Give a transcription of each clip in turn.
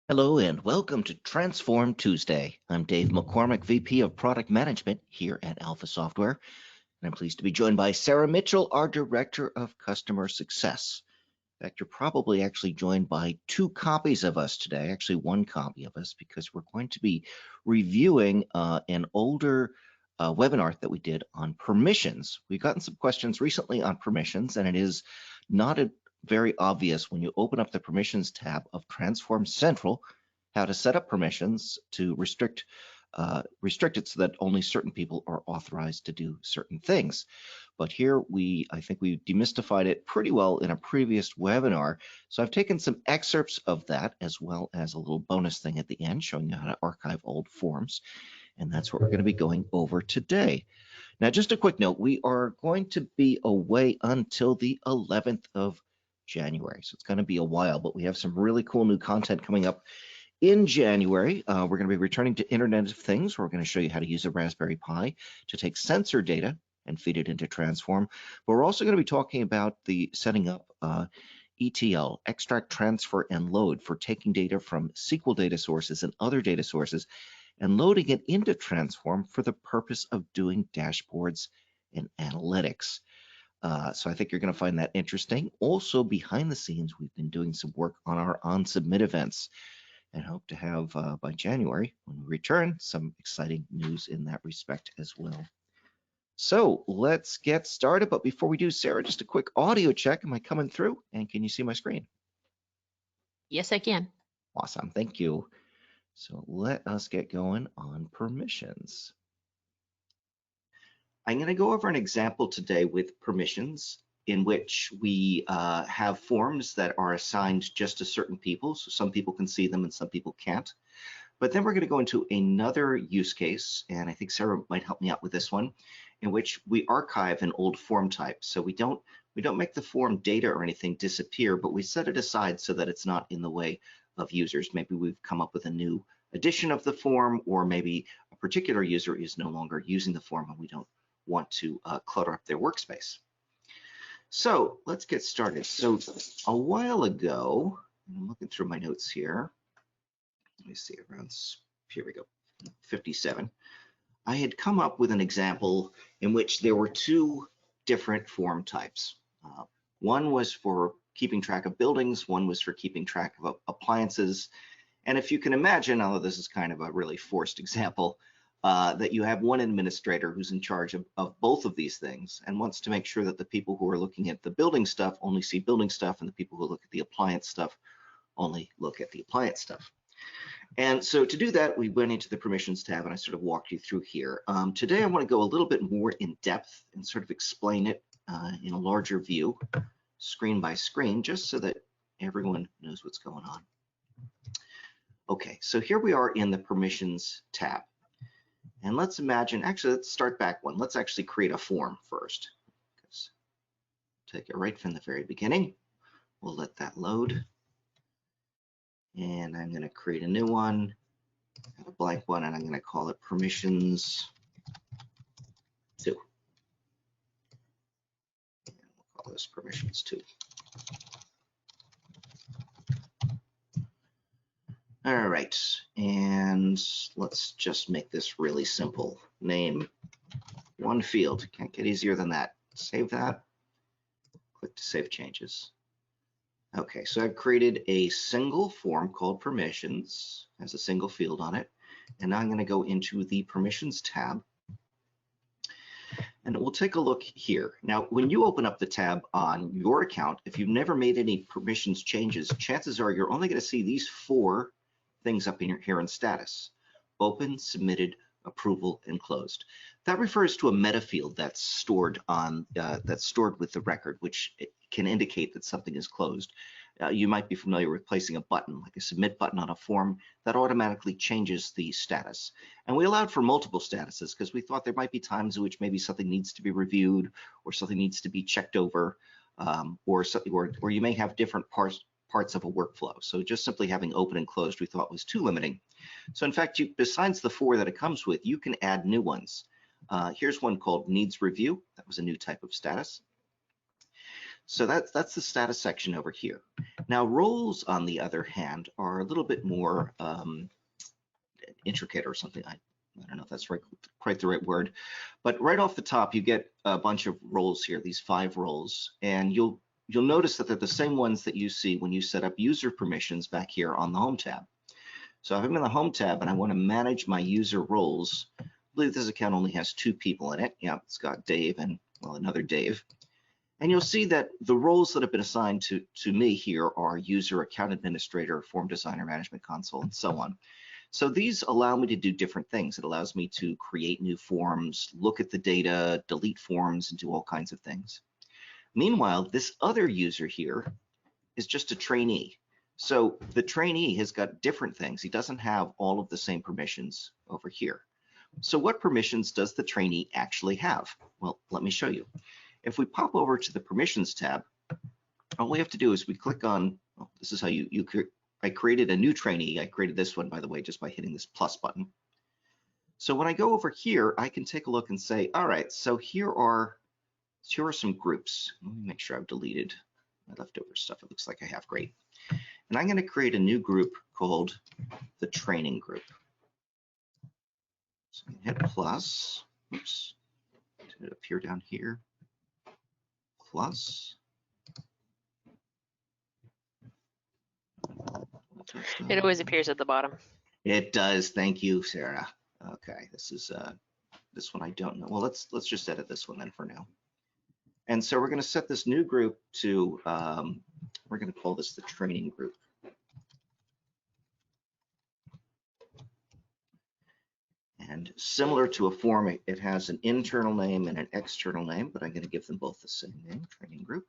Hello and welcome to TransForm Tuesday. I'm Dave McCormick, VP of Product Management here at Alpha Software, and I'm pleased to be joined by Sarah Mitchell, our Director of Customer Success. In fact, you're probably actually joined by two copies of us today, actually one copy of us, because we're going to be reviewing an older webinar that we did on permissions. We've gotten some questions recently on permissions, and it is not very obvious when you open up the permissions tab of TransForm Central how to set up permissions to restrict it so that only certain people are authorized to do certain things. But here I think we demystified it pretty well in a previous webinar. So I've taken some excerpts of that as well as a little bonus thing at the end showing you how to archive old forms. And that's what we're going to be going over today. Now, just a quick note, we are going to be away until the 11th of January. So it's going to be a while, but we have some really cool new content coming up in January. We're going to be returning to Internet of Things. We're going to show you how to use a Raspberry Pi to take sensor data and feed it into TransForm. But we're also going to be talking about the setting up ETL, extract, transfer, and load for taking data from SQL data sources and other data sources and loading it into TransForm for the purpose of doing dashboards and analytics. So I think you're going to find that interesting. Also, behind the scenes, we've been doing some work on our on-submit events and hope to have by January, when we return, some exciting news in that respect as well. So let's get started. But before we do, Sarah, just a quick audio check. Am I coming through? And can you see my screen? Yes, I can. Awesome. Thank you. So let us get going on permissions. I'm going to go over an example today with permissions in which we have forms that are assigned just to certain people. So some people can see them and some people can't. But then we're going to go into another use case, and I think Sarah might help me out with this one, in which we archive an old form type. So we don't make the form data or anything disappear, but we set it aside so that it's not in the way of users. Maybe we've come up with a new edition of the form, or maybe a particular user is no longer using the form and we don't want to clutter up their workspace. So let's get started. So a while ago, I'm looking through my notes here. Let me see, here we go, 57. I had come up with an example in which there were two different form types. One was for keeping track of buildings, one was for keeping track of appliances. And if you can imagine, although this is kind of a really forced example, that you have one administrator who's in charge of both of these things and wants to make sure that the people who are looking at the building stuff only see building stuff and the people who look at the appliance stuff only look at the appliance stuff. And so to do that, we went into the permissions tab and I sort of walked you through here. Today, I want to go a little bit more in depth and sort of explain it in a larger view, screen by screen, just so that everyone knows what's going on. Okay, so here we are in the permissions tab. And let's imagine, actually, let's start back one. Let's actually create a form first. Take it right from the very beginning. We'll let that load. And I'm going to create a new one, a blank one, and I'm going to call it permissions 2. And we'll call this permissions 2. All right, and let's just make this really simple. Name, one field. Can't get easier than that. Save that. Click to save changes. Okay, so I've created a single form called permissions, has a single field on it. And now I'm going to go into the permissions tab. And we'll take a look here. Now, when you open up the tab on your account, if you've never made any permissions changes, chances are you're only going to see these 4 things up here in status: open, submitted, approval, and closed. That refers to a meta field that's stored with the record, which can indicate that something is closed. You might be familiar with placing a button, like a submit button on a form, that automatically changes the status. And we allowed for multiple statuses because we thought there might be times in which maybe something needs to be reviewed or something needs to be checked over, or you may have different parts of a workflow. So just simply having open and closed we thought was too limiting. So in fact, besides the 4 that it comes with, you can add new ones. Here's one called needs review. That was a new type of status. So that's the status section over here. Now roles, on the other hand, are a little bit more intricate or something. I don't know if that's quite the right word, but right off the top, you get a bunch of roles here, these 5 roles, and you'll notice that they're the same ones that you see when you set up user permissions back here on the Home tab. So if I'm in the Home tab and I want to manage my user roles, I believe this account only has 2 people in it. Yeah, it's got Dave and, well, another Dave. And you'll see that the roles that have been assigned to me here are user, account administrator, form designer, management console, and so on. So these allow me to do different things. It allows me to create new forms, look at the data, delete forms, and do all kinds of things. Meanwhile, this other user here is just a trainee. So the trainee has got different things. He doesn't have all of the same permissions over here. So what permissions does the trainee actually have? Well, let me show you. If we pop over to the permissions tab, all we have to do is we click on, well, this is how I created a new trainee. I created this one, by the way, just by hitting this plus button. So when I go over here, I can take a look and say, all right, so here are some groups. Let me make sure I've deleted my leftover stuff. It looks like I have. Great. And I'm going to create a new group called the training group. So I can hit plus. Oops. Did it appear down here? Plus. It always appears at the bottom. It does. Thank you, Sarah. Okay, this is this one I don't know. Well, let's just edit this one then for now. And so we're going to set this new group to we're going to call this the training group. And similar to a form, it has an internal name and an external name, but I'm going to give them both the same name, training group.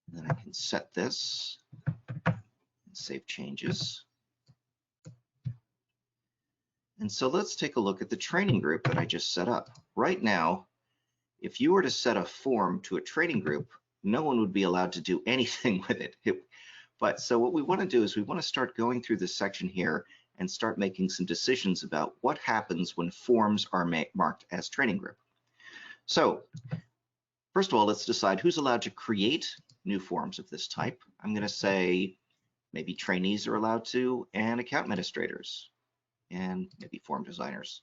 And then I can set this and save changes. And so let's take a look at the training group that I just set up. Right now, if you were to set a form to a training group, no one would be allowed to do anything with it. But so what we want to do is we want to start going through this section here and start making some decisions about what happens when forms are marked as training group. So first of all, let's decide who's allowed to create new forms of this type. I'm going to say maybe trainees are allowed to, and account administrators, and maybe form designers.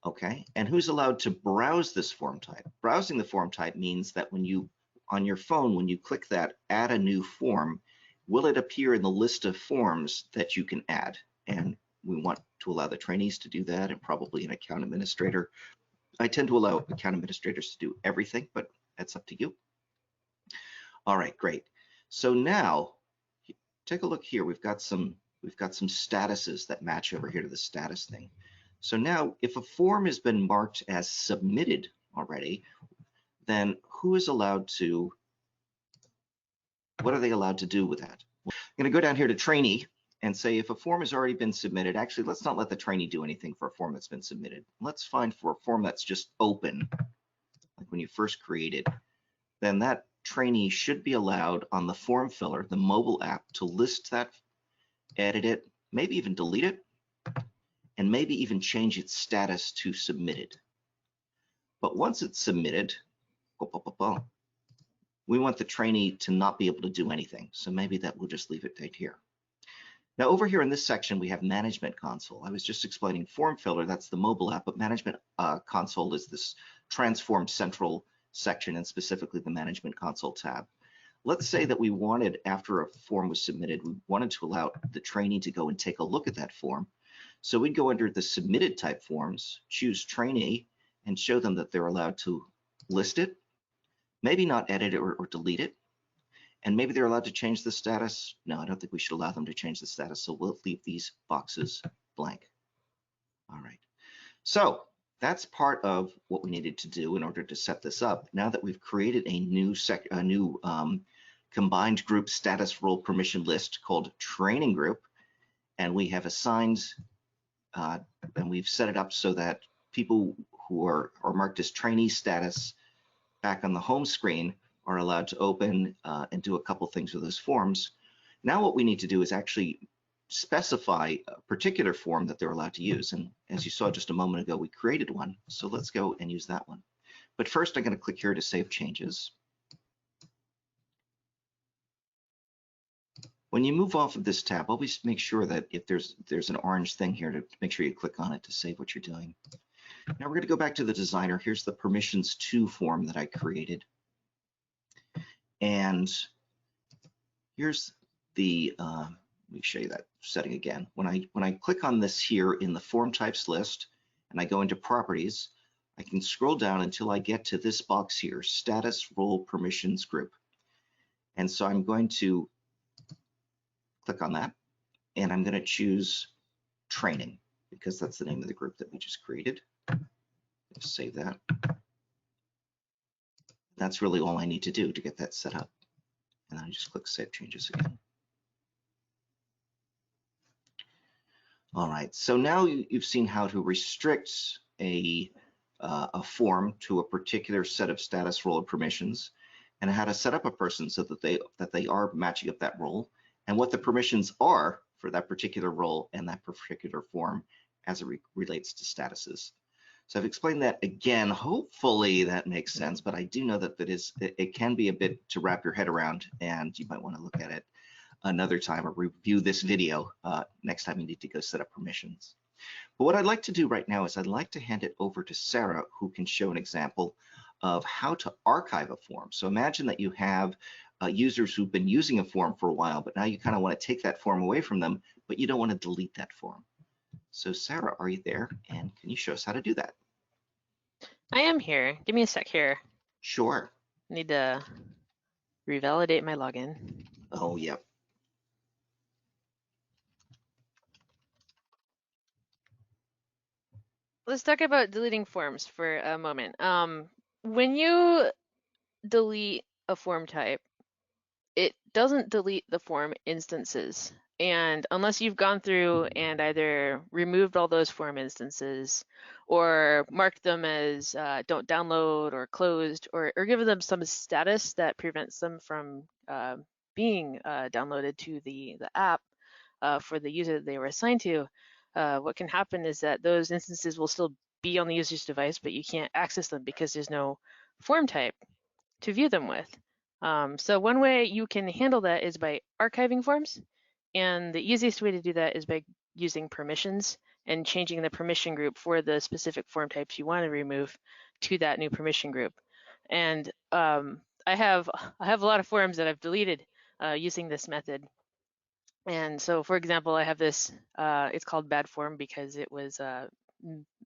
Okay, and who's allowed to browse this form type? Browsing the form type means that when you, on your phone, when you click that add a new form, will it appear in the list of forms that you can add? And we want to allow the trainees to do that, and probably an account administrator. I tend to allow account administrators to do everything, but that's up to you. All right, great. So now take a look here. We've got some statuses that match over here to the status thing. So now if a form has been marked as submitted already, then who is allowed to, what are they allowed to do with that? I'm going to go down here to trainee and say if a form has already been submitted, actually let's not let the trainee do anything for a form that's been submitted. Let's find for a form that's just open, like when you first created, then that trainee should be allowed on the form filler, the mobile app, to list that, edit it, maybe even delete it, and maybe even change its status to submitted. But once it's submitted, we want the trainee to not be able to do anything. So maybe that we'll just leave it right here. Now over here in this section, we have management console. I was just explaining form filler, that's the mobile app, but management console is this TransForm central section, and specifically the management console tab. Let's say that we wanted, after a form was submitted, we wanted to allow the trainee to go and take a look at that form. So we'd go under the submitted type forms, choose trainee, and show them that they're allowed to list it, maybe not edit it or delete it, and maybe they're allowed to change the status. No, I don't think we should allow them to change the status, so we'll leave these boxes blank. All right, so that's part of what we needed to do in order to set this up. Now that we've created a new combined group status role permission list called training group, and we have assigned and we've set it up so that people who are marked as trainee status back on the home screen are allowed to open and do a couple things with those forms. Now what we need to do is actually specify a particular form that they're allowed to use. And as you saw just a moment ago, we created one. So let's go and use that one. But first, I'm going to click here to save changes. When you move off of this tab, always make sure that if there's an orange thing here, to make sure you click on it to save what you're doing. Now we're going to go back to the designer. Here's the permissions to form that I created. And here's the, let me show you that setting again. When I click on this here in the form types list and I go into properties, I can scroll down until I get to this box here, status role permissions group. And so I'm going to click on that and I'm going to choose training because that's the name of the group that we just created. Just save that. That's really all I need to do to get that set up. And then I just click Save Changes again. All right, so now you've seen how to restrict a form to a particular set of status role permissions, and how to set up a person so that they are matching up that role, and what the permissions are for that particular role and that particular form as it relates to statuses. So I've explained that again. Hopefully that makes sense, but I do know that it can be a bit to wrap your head around, and you might want to look at it another time or review this video next time you need to go set up permissions. But what I'd like to do right now is I'd like to hand it over to Sarah, who can show an example of how to archive a form. So imagine that you have users who've been using a form for a while, but now you kind of want to take that form away from them, but you don't want to delete that form. So Sarah, are you there? And can you show us how to do that? I am here. Give me a sec here. Sure. Need to revalidate my login. Oh, yep. Let's talk about deleting forms for a moment. When you delete a form type, it doesn't delete the form instances. And unless you've gone through and either removed all those form instances or marked them as don't download or closed, or given them some status that prevents them from being downloaded to the app for the user that they were assigned to, what can happen is that those instances will still be on the user's device, but you can't access them because there's no form type to view them with. So one way you can handle that is by archiving forms. And the easiest way to do that is by using permissions and changing the permission group for the specific form types you want to remove to that new permission group. And I have a lot of forms that I've deleted using this method. And so, for example, I have this, it's called bad form because it was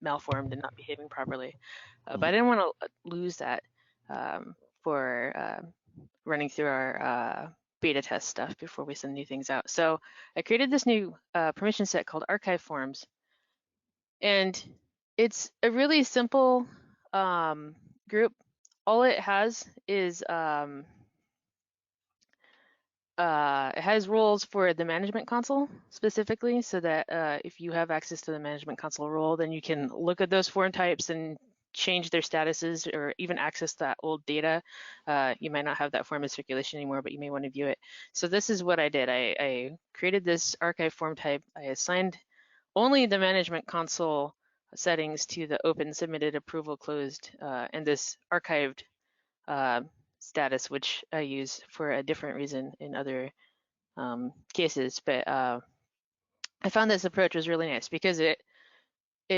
malformed and not behaving properly. But I didn't want to lose that for running through our beta test stuff before we send new things out. So I created this new permission set called archive forms. And it's a really simple group. All it has is it has roles for the management console specifically, so that if you have access to the management console role, then you can look at those form types and change their statuses or even access that old data. You might not have that form in circulation anymore, but you may want to view it. So this is what I did. I created this archive form type. I assigned only the management console settings to the open, submitted, approval, closed, and this archived status, which I use for a different reason in other cases. But I found this approach was really nice because it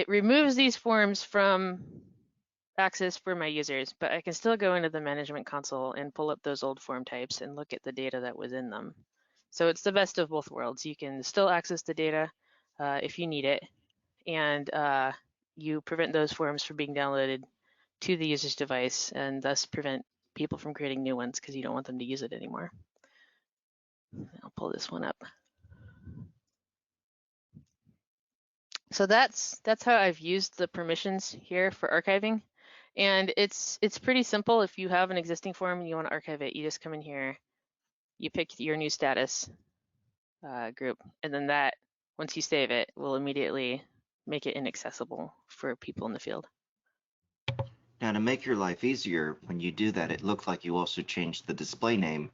removes these forms from access for my users, but I can still go into the management console and pull up those old form types and look at the data that was in them. So it's the best of both worlds. You can still access the data if you need it, and you prevent those forms from being downloaded to the user's device and thus prevent people from creating new ones because you don't want them to use it anymore. I'll pull this one up. So that's how I've used the permissions here for archiving. And it's pretty simple. If you have an existing form and you want to archive it, you just come in here, you pick your new status group, and then that, once you save it, will immediately make it inaccessible for people in the field. Now, to make your life easier, when you do that, it looked like you also changed the display name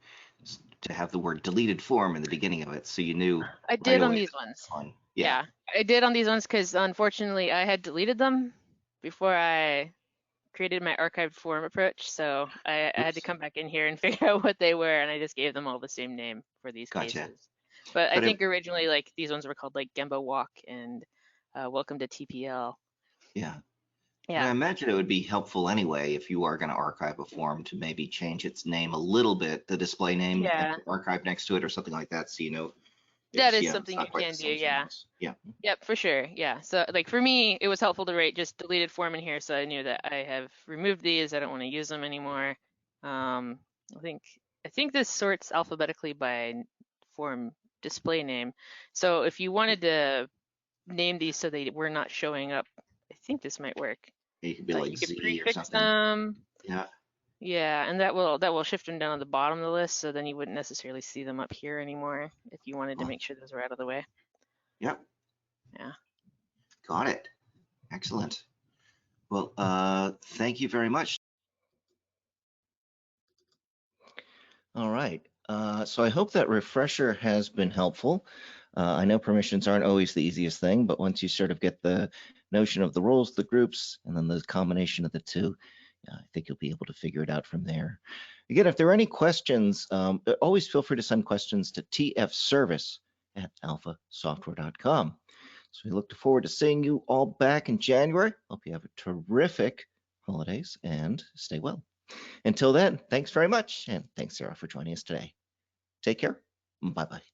to have the word deleted form in the beginning of it, so you knew. I did on these ones. Yeah, I did on these ones because unfortunately I had deleted them before I created my archived form approach, so I had to come back in here and figure out what they were, and I just gave them all the same name for these Gotcha. cases. But I But think originally, like, these ones were called like Gemba Walk and Welcome to TPL. yeah. And I Yeah, imagine it would be helpful anyway if you are going to archive a form to maybe change its name a little bit, the display name, and yeah, put archive next to it or something like that, so you know that it's is it's something you not quite the can do. same as the Yeah. mouse. Yeah. Yep, for sure. Yeah. So like for me, it was helpful to write just deleted form in here so I knew that I have removed these. I don't want to use them anymore. Um, I think I think this sorts alphabetically by form display name. So if you wanted to name these so they were not showing up, I think this might work. It could be like You could Z or prefix something. them. Yeah. Yeah, and that will shift them down to the bottom of the list, so then you wouldn't necessarily see them up here anymore if you wanted to Oh, make sure those were out of the way. yep. Yeah. Got it. Excellent. Well, thank you very much. All right. So I hope that refresher has been helpful. I know permissions aren't always the easiest thing, but once you sort of get the notion of the roles, the groups, and then the combination of the two, I think you'll be able to figure it out from there. Again, if there are any questions, always feel free to send questions to tfservice@alphasoftware.com. So we look forward to seeing you all back in January. Hope you have a terrific holidays and stay well. Until then, thanks very much. And thanks, Sarah, for joining us today. Take care. Bye-bye.